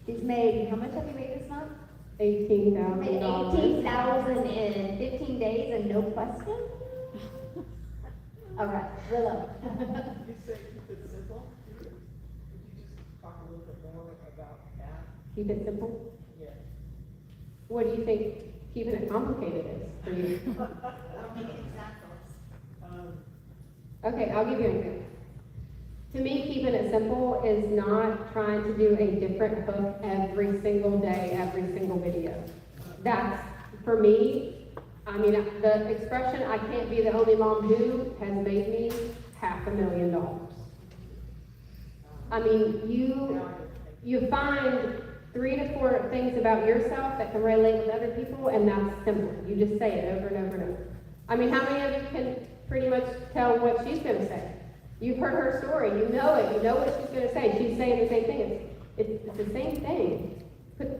[SPEAKER 2] She's made, how much have you made this month? Made
[SPEAKER 1] $18,000.
[SPEAKER 2] 18,000 in 15 days and no question? Okay, Willow.
[SPEAKER 5] You say keep it simple. Could you just talk a little bit more about that?
[SPEAKER 1] Keep it simple.
[SPEAKER 5] Yeah.
[SPEAKER 1] What do you think keeping it complicated is for you?
[SPEAKER 3] Or maybe examples.
[SPEAKER 1] Okay, I'll give you an example. To me, keeping it simple is not trying to do a different hook every single day, every single video. That's, for me, the expression, I can't be the only mom who, has made me $500,000. You find 3 to 4 things about yourself that can relate with other people, and that's simple. You just say it over and over and over. How many of you can pretty much tell what she's gonna say? You've heard her story, you know it, you know what she's gonna say, she's saying the same thing. It's the same thing.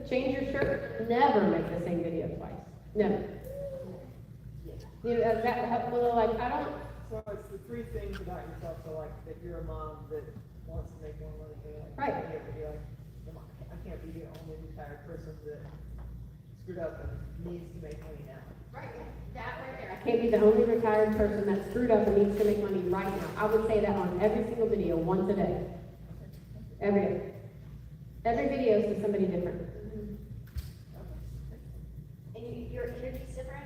[SPEAKER 1] Change your shirt, never make the same video twice, never. That helpful, I don't,
[SPEAKER 5] So it's the 3 things about yourself, so like that you're a mom that wants to make more money, like,
[SPEAKER 1] Right.
[SPEAKER 5] you can't be like, I can't be the only retired person that screwed up and needs to make money now.
[SPEAKER 1] right, that right there. I can't be the only retired person that's screwed up and needs to make money right now. I would say that on every single video, once a day. Every video is to somebody different.
[SPEAKER 2] And your energy's different,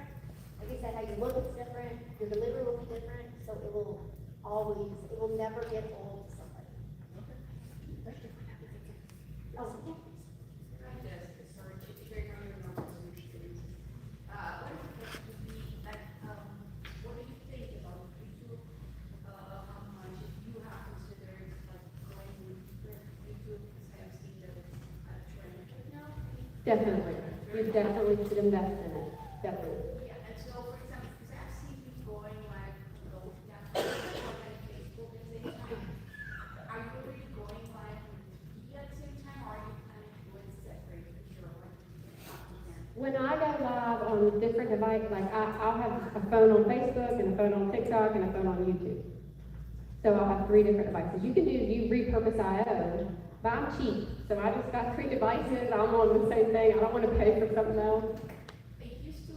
[SPEAKER 2] like I said, how you look is different, your delivery will be different, so it will never get old to somebody. Oh, yeah.
[SPEAKER 6] What do you think about YouTube? How much you have considered going with YouTube? Because I've seen that it's a trend right now.
[SPEAKER 1] Definitely. You definitely should invest in it. Definitely.
[SPEAKER 6] Yeah, and so for example, because I've seen people going Facebook and Facebook at the same time. Are you really going live with TV at the same time, or are you kind of doing separate for sure?
[SPEAKER 1] When I go live on different devices, I'll have a phone on Facebook and a phone on TikTok and a phone on YouTube. So I'll have 3 different devices. You can repurpose IO, but I'm cheap. So I just got 3 devices. I'm on the same thing. I don't want to pay for something else.
[SPEAKER 6] It used to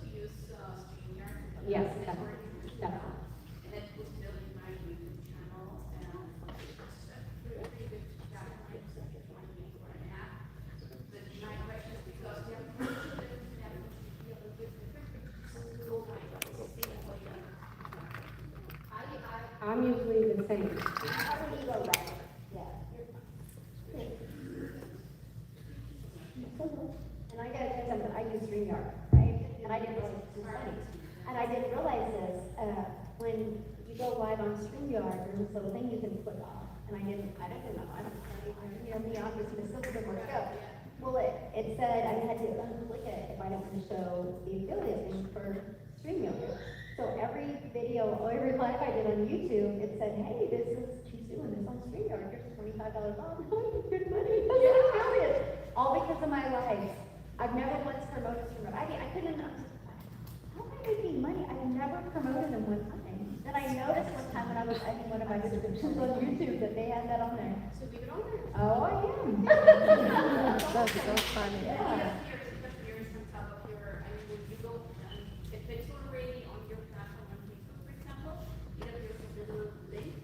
[SPEAKER 1] Yes,
[SPEAKER 6] And that's where
[SPEAKER 1] definitely,
[SPEAKER 6] it's
[SPEAKER 1] definitely.
[SPEAKER 6] And it was building my YouTube channel, and it's pretty good guidelines, like 1.5. But my question is because they're pretty good, that would be a little bit different, go like, sustainable,
[SPEAKER 1] I'm usually the same.
[SPEAKER 2] How do you go right? Yeah. And I gotta tell you something, I use StreamYard, right? And I didn't realize this was funny. And I didn't realize this, when you go live on StreamYard, there's this little thing you can click off. And I didn't know, you know, me, I'm just gonna still put more go. Well, it said I had to unclick it if I didn't want to show the affiliate link for StreamYard. So every video, or every live I did on YouTube, it said, hey, this is, she's doing this on StreamYard, here's $25 off. Oh, good money, that's an affiliate. All because of my lives. I've never once promoted StreamYard. I couldn't, how am I making money? I've never promoted them one time. Then I noticed one time when I was editing one of my descriptions on YouTube that they had that on there.
[SPEAKER 1] So leave it on there.
[SPEAKER 2] Oh, I am.
[SPEAKER 7] That's so funny.
[SPEAKER 2] Yeah.
[SPEAKER 6] here's on top of your, I mean, when you go, if it's already on your platform on Facebook, for example, you know, there's a little link,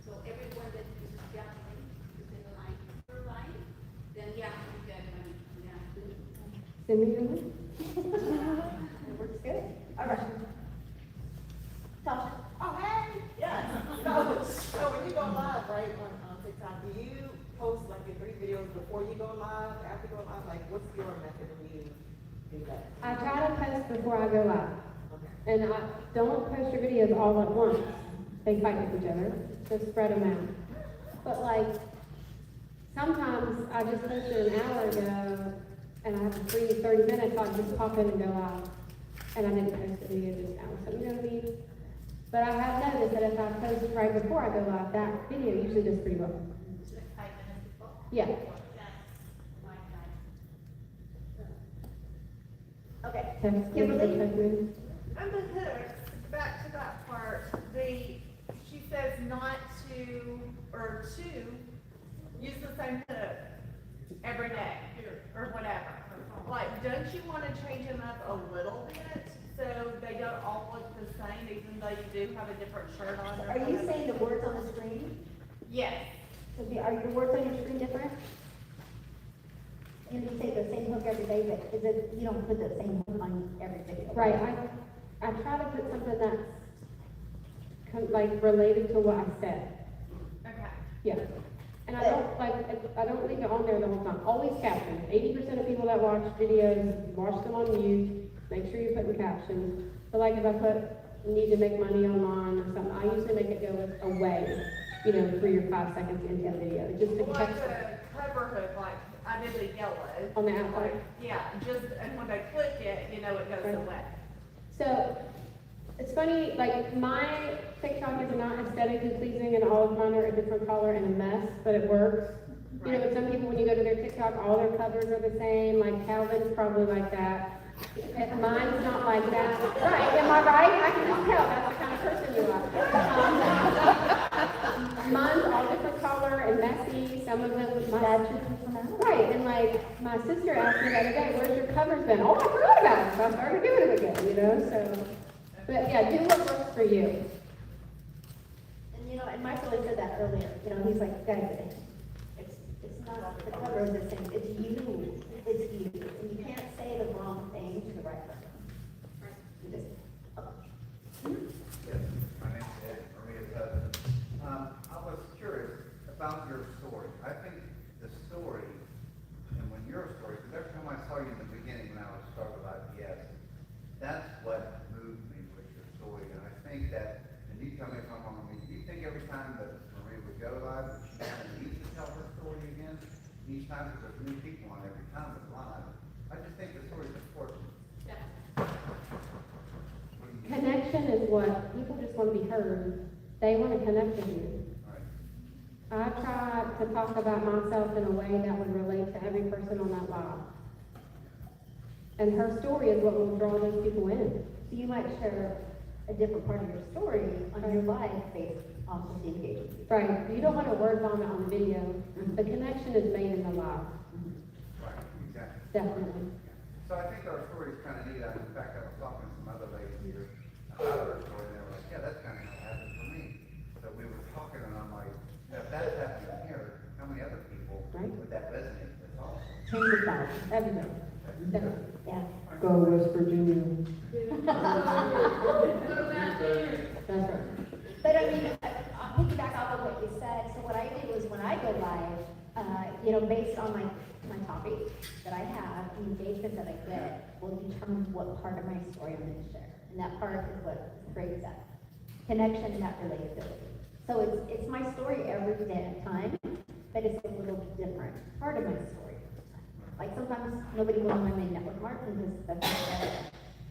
[SPEAKER 6] so everyone that uses that link, is in the line, your line, then yeah, you get money, yeah.
[SPEAKER 1] Send me your link.
[SPEAKER 2] It works good. All right. Tasha?
[SPEAKER 5] Oh, hey, yes. So when you go live, right, on TikTok, do you post like your 3 videos before you go live, after you go live? Like, what's your method of you do that?
[SPEAKER 1] I try to post before I go live.
[SPEAKER 5] Okay.
[SPEAKER 1] And I don't post your videos all at once. They fight with each other, just spread them out. But like, sometimes I just posted an hour ago and I have a free 30 minutes, I'll just pop in and go live. And I didn't post the video just now, so you know what I mean? But I have noticed that if I post right before I go live, that video usually does pretty well.
[SPEAKER 3] It's like 5 minutes before.
[SPEAKER 1] Yeah.
[SPEAKER 3] That's my time.
[SPEAKER 2] Okay.
[SPEAKER 1] Text,
[SPEAKER 2] Kimberly?
[SPEAKER 1] text me.
[SPEAKER 8] I'm just back to that part, she says not to, or to, use the same hook every day, or whatever. Like, don't you wanna change them up a little bit, so they don't all look the same, even though you do have a different shirt on or
[SPEAKER 2] Are you
[SPEAKER 8] whatever?
[SPEAKER 2] saying the words on the screen?
[SPEAKER 8] Yes,
[SPEAKER 2] Are your words on your screen different? And you say the same hook every day, but is it, you don't put the same hook on every video?
[SPEAKER 1] Right, I try to put something that's like related to what I said.
[SPEAKER 8] okay.
[SPEAKER 1] Yeah. And I don't leave it on there the whole time. Always captions. 80% of people that watch videos watch them on mute. Make sure you're putting captions. But like if I put need to make money online or something, I usually make it go away, 3 or 5 seconds into the video. Just to
[SPEAKER 8] Well,
[SPEAKER 1] catch
[SPEAKER 8] like the cover hook, like, I did the yellow.
[SPEAKER 1] on the outside.
[SPEAKER 8] Like, yeah, and when they click it, it goes
[SPEAKER 1] Right.
[SPEAKER 8] away.
[SPEAKER 1] So, it's funny, like, my TikTok is not aesthetically pleasing and all of mine are a different color and a mess, but it works. With some people, when you go to their TikTok, all their covers are the same, like Calvin's probably like that. Mine's not like that. Right, am I right? I can just tell, that's the kind of person you are. Mine's all different color and messy, some of them, right, and like, my sister asked me the other day, where's your covers been? Oh, I forgot about it, so I started doing it again, so. But yeah, do what works for you.
[SPEAKER 2] And Michael had said that earlier, he's like, guys, it's not the cover of this thing, it's you, and you can't say the wrong thing to the right person. You just,
[SPEAKER 9] Yes, my name's Ed, Maria's husband. I was curious about your story. I think the story, and when your story, because every time I saw you in the beginning when I was started with IPS, that's what moved me with your story. And I think that, and you tell me if I'm wrong, do you think every time that Maria would go live, that she had a need to tell her story again? Each time, because there's new people on every time it's live. I just think the story's important.
[SPEAKER 1] Connection is what, people just want to be heard. They want to connect with you.
[SPEAKER 9] Right.
[SPEAKER 1] I try to talk about myself in a way that would relate to every person on that live. And her story is what will draw those people in.
[SPEAKER 2] so you might share a different part of your story on your live based off of the engagement.
[SPEAKER 1] Right, you don't want to word vomit on the video. The connection is made in the live,
[SPEAKER 9] Right, exactly.
[SPEAKER 1] definitely.
[SPEAKER 9] So I think our story is kind of neat. In fact, I was talking to some other ladies here about their story, and they were like, yeah, that's kind of how it happened for me. So we were talking, and I'm like, if that's happening here, how many other people
[SPEAKER 1] Right.
[SPEAKER 9] would that resonate? That's awesome.
[SPEAKER 1] Change the power, everything. Definitely.
[SPEAKER 2] Yeah.
[SPEAKER 1] Go West Virginia. That's right.
[SPEAKER 2] But I mean, I'll piggyback off of what you said. So what I do is when I go live, based on my topic that I have, the engagement that I get will determine what part of my story I'm going to share. And that part is what creates that connection and that relatability. So it's my story every time, but it's a little different part of my story. Like sometimes nobody will know I'm in network marketing because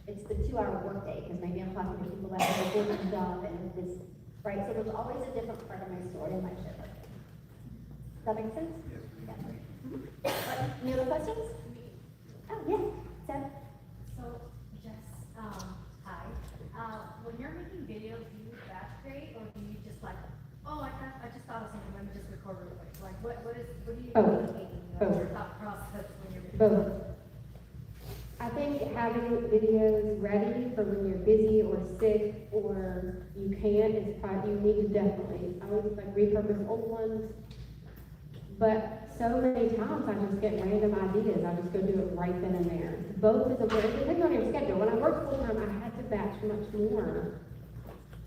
[SPEAKER 2] it's the 2-hour workday, because maybe I'm talking to people that have a full-time job and this, right? So there's always a different part of my story in my share. Does that make sense?
[SPEAKER 9] Yes.
[SPEAKER 2] Yeah. Any other questions? Oh, yeah, Seth?
[SPEAKER 10] So, Jess, hi. When you're making videos, do you batch create or do you just like, oh, I just thought of something, let me just record real quick? Like, what do you
[SPEAKER 1] Both.
[SPEAKER 10] think?
[SPEAKER 1] Both.
[SPEAKER 10] Your thought process when you're making
[SPEAKER 1] Both. I think having videos ready for when you're busy or sick or you can't is probably, you need to definitely, I always like repurpose old ones. But so many times I just get random ideas, I just go do it right then and there. Both is a way, it depends on your schedule. When I worked full time, I had to batch much more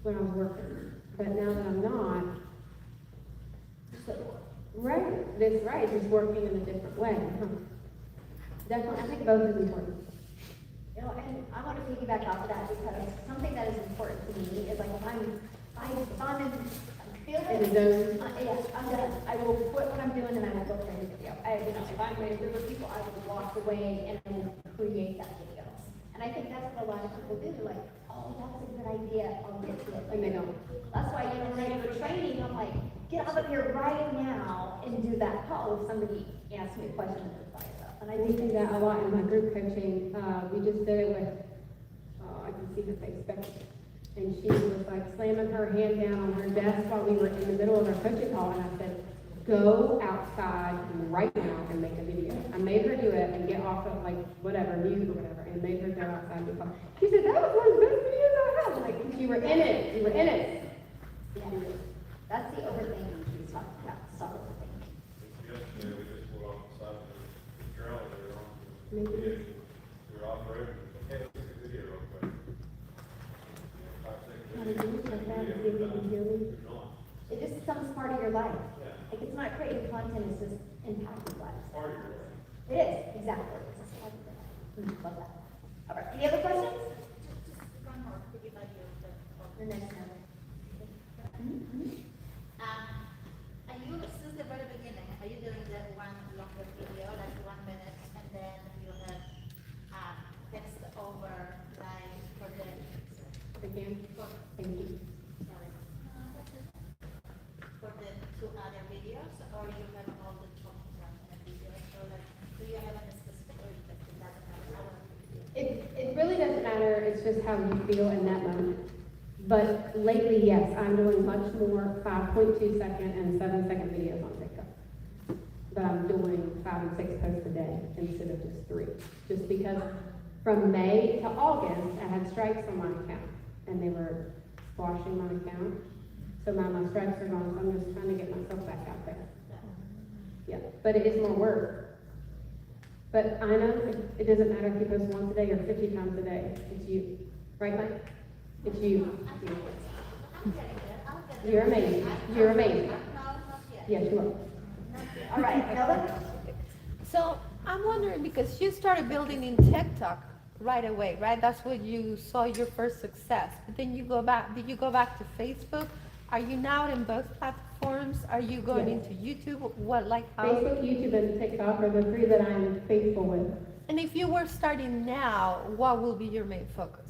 [SPEAKER 1] when I was working. But now that I'm not, right, that's right, just working in a different way. Definitely, I think both is important.
[SPEAKER 2] And I want to piggyback off of that because something that is important to me is like if I'm feeling,
[SPEAKER 1] In the zone.
[SPEAKER 2] yes, I'm done. I will quit what I'm doing and I will go create a video. If I'm with a group of people, I will walk away and I will create that video. And I think that's what a lot of people do. They're like, oh, that's a good idea. I'll get to it.
[SPEAKER 1] And they don't.
[SPEAKER 2] That's why, when I go to training, I'm like, get out of here right now and do that call if somebody asks me a question that they're fired up. And I
[SPEAKER 1] We
[SPEAKER 2] think
[SPEAKER 1] do that a lot in my group coaching. We just did it with, I can see her face, Becky. And she was like slamming her hand down on her desk while we were in the middle of our coaching call. And I said, go outside right now and make a video. I made her do it and get off of like whatever, mute or whatever, and made her go outside and do call. She said, that was one of the best videos I have. Like, you were in it. You were in it.
[SPEAKER 2] Yeah, that's the overthinking she's talking about. Stop overthinking.
[SPEAKER 4] Yesterday, we just went off the side of the trail there on the,
[SPEAKER 1] Maybe.
[SPEAKER 4] we were operating, okay, let's take a video real quick.
[SPEAKER 1] How to do it like that, see if you can hear me.
[SPEAKER 2] It just becomes part of your life.
[SPEAKER 4] Yeah.
[SPEAKER 2] Like, it's not creating content, it's just impacting lives.
[SPEAKER 4] Part of your life.
[SPEAKER 2] It is, exactly. It's just part of your life. Love that. All right, any other questions?
[SPEAKER 3] Just one more, to give you
[SPEAKER 2] The next one.
[SPEAKER 3] Are you, since the very beginning, are you doing the one longer video, like 1 minute, and then you have, text over, like, for the,
[SPEAKER 1] Again, thank you.
[SPEAKER 3] sorry, for the 2 other videos, or you have all the talking ones in a video, so like, do you have any specific, or it doesn't matter?
[SPEAKER 1] It really doesn't matter, it's just how you feel in that moment. But lately, yes, I'm doing much more 5.2 second and 7 second videos on TikTok. But I'm doing 5 and 6 posts a day instead of just 3. Just because from May to August, I had strikes on my account and they were squashing my account. So now my strikes are gone, so I'm just trying to get myself back out there. Yeah, but it is more work. But I know it doesn't matter if you post once a day or 50 times a day. It's you. Right, Mike? It's you.
[SPEAKER 3] I'm getting there, I'll get there.
[SPEAKER 1] You're amazing. You're amazing.
[SPEAKER 3] No, not yet.
[SPEAKER 1] Yes, you are.
[SPEAKER 2] All right, Ellen?
[SPEAKER 7] So I'm wondering, because you started building in TikTok right away, right? That's what you saw your first success. But then you go back, did you go back to Facebook? Are you now in both platforms? Are you going
[SPEAKER 1] Yes.
[SPEAKER 7] into YouTube? What, like how?
[SPEAKER 1] Facebook, YouTube, and TikTok are the 3 that I'm faithful with.
[SPEAKER 7] And if you were starting now, what will be your main focus?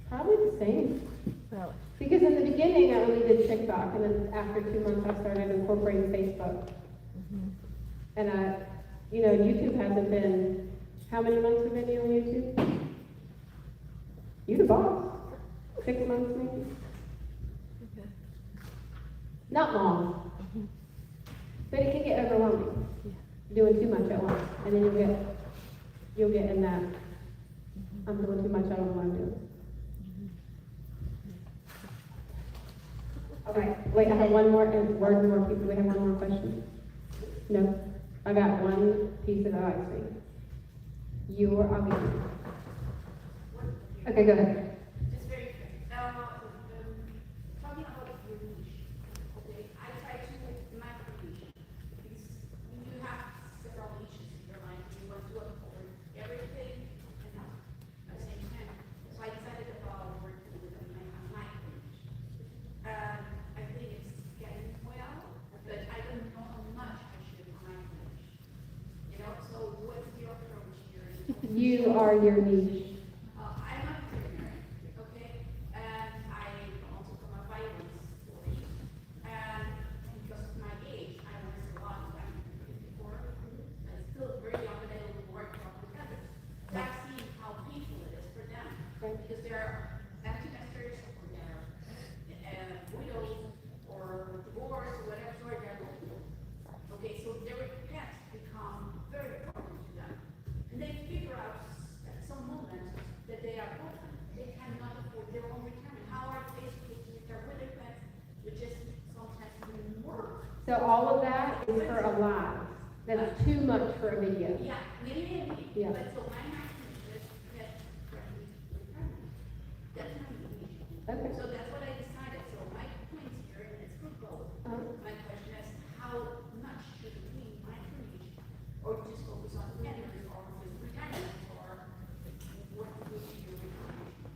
[SPEAKER 1] Probably the same.
[SPEAKER 7] Really?
[SPEAKER 1] Because in the beginning, I only did TikTok, and then after 2 months, I started incorporating Facebook. And YouTube hasn't been, how many months have been on YouTube? You the boss. 6 months maybe? Not long. But it can get overwhelming, doing too much at once, and then you'll get in that I'm doing too much, I don't know what I'm doing. Okay, wait, I have one more, people, we have one more question? No? I got one piece of advice for you. I'll be. Okay, go ahead.
[SPEAKER 6] Just very quick. Talking about your niche, okay? I try to micro niche because you have several niches in your life. You want to afford everything and not at the same time. So I decided about working with a micro niche. I think it's getting well, but I don't know how much I should micro niche. You know, so what's your approach here?
[SPEAKER 1] You are your niche.
[SPEAKER 6] I'm a veterinarian, okay, and I also come a violence story, and because of my age, I learned a lot. I'm 54, I'm still very young, but I don't work with others. So I've seen how painful it is for them, because they're empty nesters, or they're widows, or divorced, or whatever, or they're lonely. Okay, so their pets become very important to them, and they figure out at some moment that they are broken. They cannot afford their own retirement. How are they supposed to retire with their pets, which is sometimes even worse?
[SPEAKER 1] So all of that is for a live. That's too much for a video.
[SPEAKER 6] Yeah, maybe,
[SPEAKER 1] Yeah.
[SPEAKER 6] but so my maximum is pet friendly retirement. That's my niche.
[SPEAKER 1] Okay.
[SPEAKER 6] So that's what I decided. So my point here, and it's for both. My question is, how much should we micro niche, or just focus on energy, or just retirement, or what would be your recommendation?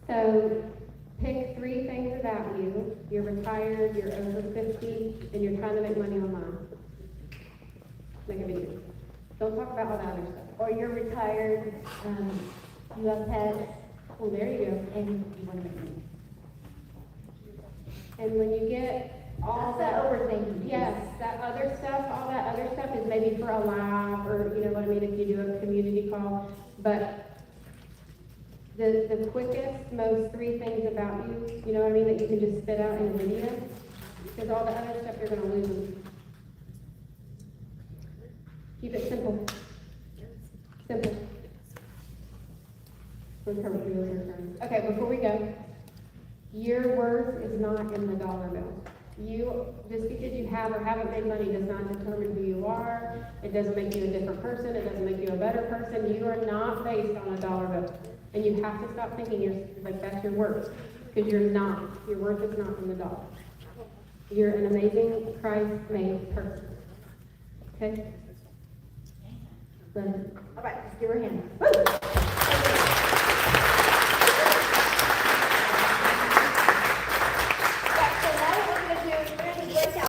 [SPEAKER 1] So pick 3 things about you. You're retired, you're over 50, and you're trying to make money online. Make a video. Don't talk about all the other stuff.
[SPEAKER 2] Or you're retired, you have pets,
[SPEAKER 1] Well, there you go.
[SPEAKER 2] and you wanna make money.
[SPEAKER 1] And when you get all
[SPEAKER 2] That's
[SPEAKER 1] that,
[SPEAKER 2] the overthinking.
[SPEAKER 1] yes, that other stuff, all that other stuff is maybe for a live, or you know what I mean, if you do a community call. But the quickest, most 3 things about you, you know what I mean, that you can just spit out in a video, because all the other stuff, you're gonna lose them. Keep it simple. Simple. Okay, before we go, your worth is not in the dollar bill. Just because you have or haven't made money does not determine who you are. It doesn't make you a different person. It doesn't make you a better person. You are not based on a dollar bill. And you have to stop thinking that's your worth. Because you're not. Your worth is not in the dollar. You're an amazing Christ-made person. Okay?
[SPEAKER 2] All right, let's give her a hand.
[SPEAKER 1] Woo!